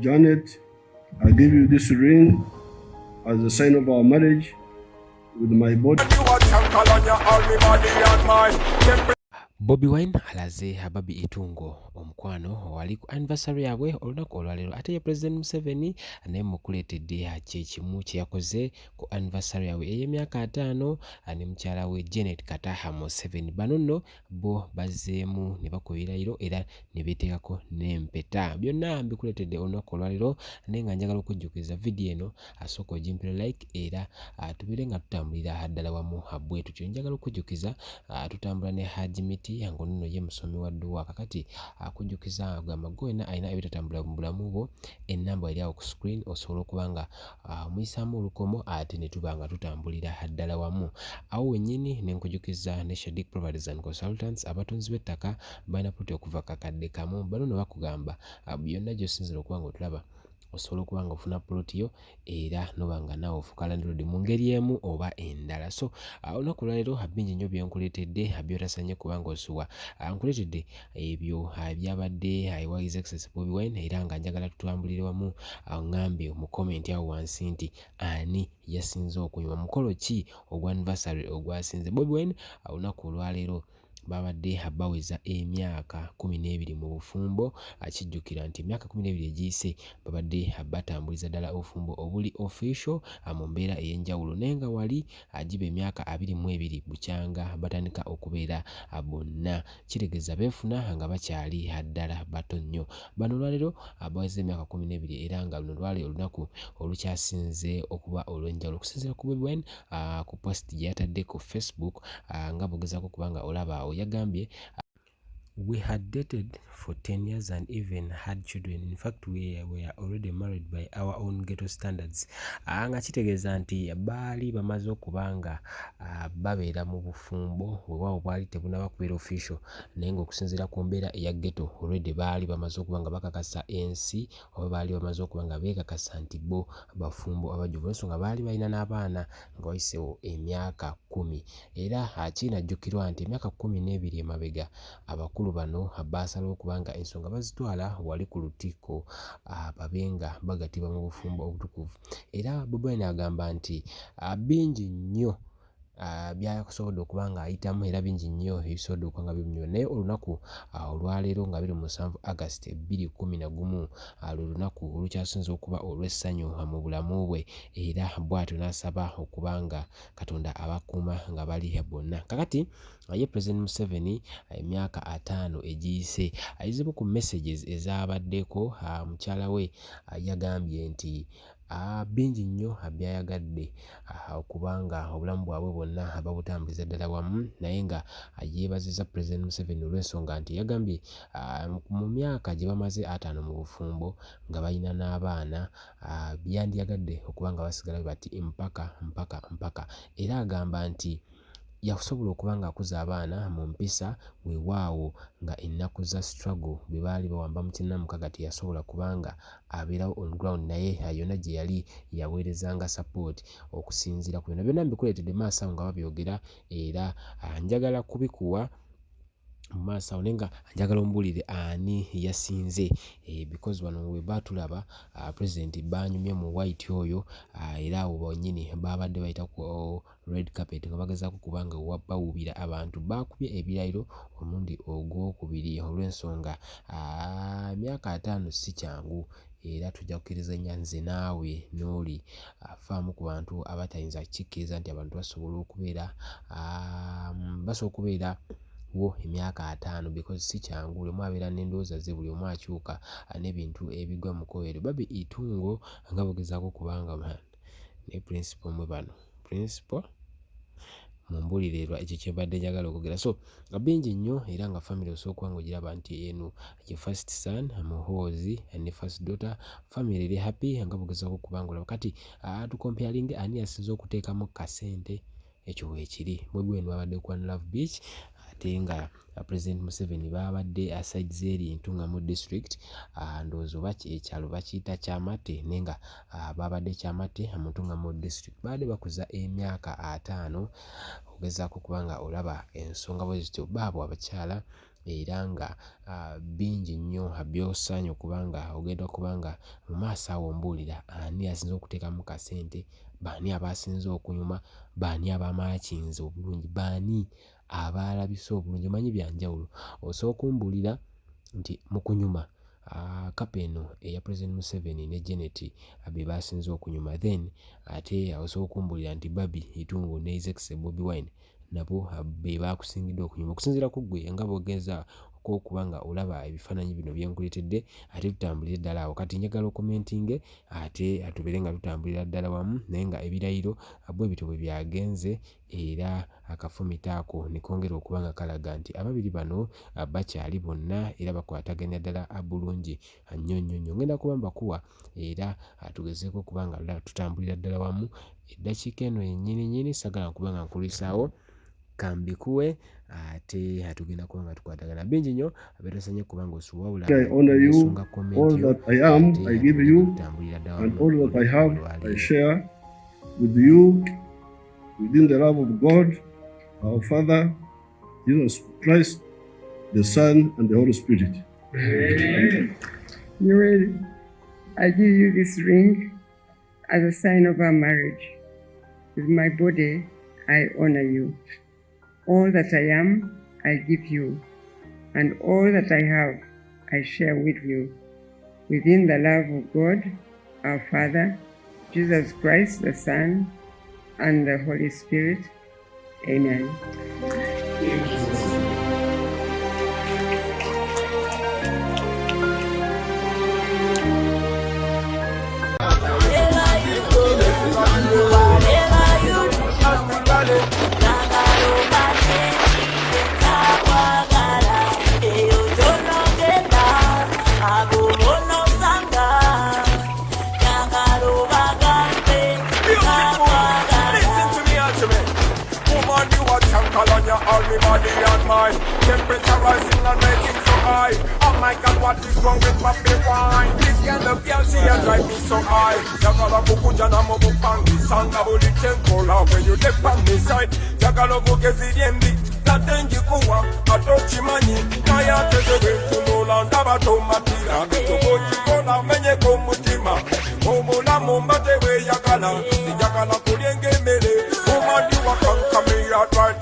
Janet, I give you this ring as a sign of our marriage with my body. Bobi Wine alaze Babi Itungo omukwano wali ku anniversary yabwe olunaku olwaleero ate ye President Museveni naye mukuleetedde kyekimu kye yakoze ku anniversary yabwe ey'emyaka 5 ne mukyala we Janet Kataha Museveni. Bano nno bo bazzeemu ne bakubirayiro era ne beeteekako n'empeta. Byonna mbikuleetedde olunaku olwaleero naye nga njagala okujjukiza vidiyo eno asooka ogimpire like era tubeere nga tutambulira ddala wamu bwe tutyo. Njagala okujjukiza tutambula ne Haji Miti yango nno ye musomi wa dduwa kakati akujjukiza agamba gwena alina ebitatambula mu bulamu bwo ennamba eri awo ku screen osobola okuba nga muyisaamu olukomo ate ne tuba nga tutambulira ddala wamu. Awo wennyini ne nkujjukiza ne Shadik Properties and Consultants abatunzi b'ettaka balina puloti okuva kakadde kamu. Bano no bakugamba byonna gy'osinzira okuba nga otulaba osobola okuba nga ofuna puloti yo era noba nga naawe ofuuka landlord mu ngeri emu oba endala. So olunaku olwaleero bingi nnyo bye nkuleetedde by'otasanye kuba nga osuwa. Nkuleetedde ebyo byabadde ewa His Excellency Bobi Wine era nga njagala tutambulire wamu ŋŋambe mu comment awo wansi nti ani yasinze okunyuma, mukolo ki ogwa anniversary ogwasinze. Bobi Wine olunaku olwaleero babadde baweza emyaka 12 mu bufumbo. Akijjukira nti emyaka 12 egiyise babadde batambuliza ddala obufumbo obuli official mu mbeera ey'enjawulo naye nga wali agiba emyaka 22 bukyanga batandika okubeera bonna kitegeeza beefuna nga bakyali ddala bato nnyo. Bano olwaleero baweza emyaka 12 era nga luno lwali olunaku olukyasinze okuba olw'enjawulo okusinziira ku Bobi Wine ku post gye yatadde ku Facebook nga bw'ogezaako kubanga olaba awo yagambye we had dated for 10 years and even had children. In fact, we were already married by our own ghetto standards. Nga kitegeeza nti baali bamaze okubanga babeera mu bufumbo weewaawo bwali tebunaba kubeera official naye ng'okusinziira ku mbeera eya ghetto already baali bamaze okubanga bakakasa ensi oba baali bamaze okubanga beekakasa nti bo bafumbo abajjuvu ensonga baali balina n'abaana nga wayiseewo emyaka 10 era kinajjukirwa nti emyaka 12 emabega abakulu bano baasalawo okubanga ensonga bazitwala wali ku lutikko babenga bagatibwa mu bufumbo obutukuvu. Era Bobi Wine agamba nti bingi nnyo byasobodde okuba nga ayitamu era bingi nnyo ebisobodde okuba nga bimunywa naye olunaku olwaleero nga 27 August 2011 lwe lunaku olukyasinze okuba olw'essanyu mu bulamu bwe era bw'atyo n'asaba okuba nga Katonda abakuuma nga bali bonna. Kakati ye President Museveni emyaka 5 egiyise ayizeemu ku messages ezabaddeko mukyala we yagambye nti bingi nnyo byayagadde okubanga obulamu bwabwe bwonna babutambuliza ddala wamu naye nga yeebaziza President Museveni olw'ensonga nti yagambye mu myaka gye bamaze 5 mu bufumbo nga balina n'abaana byandyagadde okuba nga basigala bati mpaka era agamba nti yasobola okuba nga akuza abaana mu mpisa weewaawo nga ennaku za struggle bwe baali bawamba mu kinnamukaga teyasobola kubanga abeerawo on ground naye yonna gye yali yaweerezanga support okusinziira ku byonna mbikuleetedde maaso awo nga babyogera era njagala kubikuwa mu maaso awo naye nga njagala ombuulire ani yasinze because bano we baatulaba president banyumye mu white oyo era awo bonnyini babadde bayita ku red carpet nga bagezaako kubanga bawubira abantu baakubye ebirayiro omulundi ogwokubiri olw'ensonga emyaka 5 si kyangu era tujja kukkiriza nze naawe n'oli faamu ku bantu abatayinza kikkiriza nti abantu basobola okubeera wo emyaka 5 because si kyangu buli omu abeera n'endowooza ze buli omu akyuka n'ebintu ebigwa mu kkoweero. Babi Itungo nga bogezaako kubanga ne principal mwe bano principal mumbulirirwa ekyo kyembadde njagala okwogera. So bingi nnyo era nga family osobola okuba nga ogiraba nti eno ye first son muhoozi ne first daughter family eri happy nga bogezaako kubanga olaba kati tukompyalinge ani yasinze okuteekamu kasente ekyo weekiri. Bobi Wine babadde ku Love Beach ate nga President Museveni babadde sides eri Ntungamo district ndowooza oba ekyalo bakiyita Kyamate naye nga babadde Kyamate mu Ntungamo district babadde bakuza emyaka 5 ogezaako kubanga olaba ensonga bwe zityo baabo abakyala era nga bingi nnyo by'osaanye okubanga ogenda kubanga mu maaso awo mbuulira ani asinze okuteekamu kasente, baani abasinze okunyuma, baani abamaakinze obulungi, baani abaalabise obulungi, omanyi byanjawulo. Osobola okumbuulira nti mu kunyuma kapa eno eya President Museveni ne Janet be basinze okunyuma, then ate osobola okumbuulira nti Babi Itungo ne His Excellency Bobi Wine nabo be baakusingidde okunyuma. Okusinziira ku ggwe nga bw'ogenza okubanga olaba ebifaananyi bino bye nkuleetedde, ate tutambulire ddala awo. Kati njagala okomentinge ate tubeere nga tutambulira ddala wamu, naye nga ebirayiro bwe bityo bwe byagenze era akafumita ako ne kongera okuba nga kalaga nti ababiri bano bakyali bonna era bakwataganya ddala bulungi nnyo nnyo nnyo. Ngenda kuba mbakuwa era tugezeeko okuba nga tutambulira ddala wamu eddakiika eno yennyini sagala kuba nga nkulisaawo kambikuwe ate atugenda kuba nga tukwatagana bingi nnyo abeetasanye kubanga osuwawula. I honor you. All that I am, I give you, and all that I have, I share with you within the love of God, our Father, Jesus Christ, the Son, and the Holy Spirit. Amen. Noel, I give you this ring as a sign of our marriage. With my body, I honor you. All that I am, I give you, and all that I have, I share with you, within the love of God, our Father, Jesus Christ, the Son, and the Holy Spirit. Amen. Body and mind, temperature rising and making so high. Oh my God, what is wrong with Papi Wine? This kind of girl, she a drive me so high. Jagala kukuja na mobu pangi, sanga buli tenkola. When you left on me side, jagala kugezi diembi, tatenji kuwa, atochi mani. Naya tezewe kunola, ndaba tomatira. Tukochi kola, menye komutima. Momola momba tewe yagala, jagala kulienge mele. Woman, you are come here right